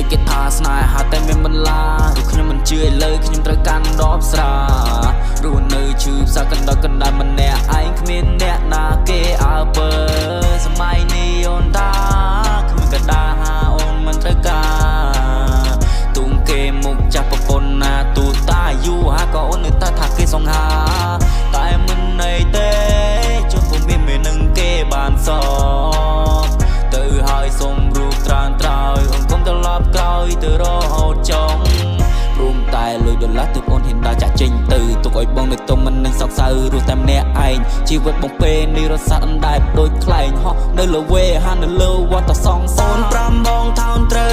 ដូចគេថាស្នេហាតែមានបន្លាឬខ្ញុំមិនជឿលើខ្ញុំត្រូវកាន់ដបស្រារស់នៅជឿផ្សារកណ្ដោកណ្ដាលម្នាក់ឯងគ្មានអ្នកណាគេអើពើសម័យនេះអូនតាគ្មានកដាហាអូនមិនត្រូវការទុំគេមុខចាប់ប្រពន្ធណាទូតាយូហាក៏អូននៅតែថាគេសង្ហាតែមិនន័យទេជន់ពុំមានមេនឹងគេបានសទៅហើយសុំរូបត្រានត្រើយអូនកុំត្រឡប់ក្រោយទៅរហូតចង់ព្រមតែលុយដុល្លារទើបអូនហ៊ានដើរចាក់ចេញទៅទុកឲ្យបងនៅទុំមិននឹងសោកសៅរស់តែម្នាក់ឯងជីវិតបងពេលនេះរត់សាក់អណ្ដែតដូចខ្លែងហោះនៅលើវេហាននៅលើវត្តសងអូនប្រាំបងថោនត្រូវ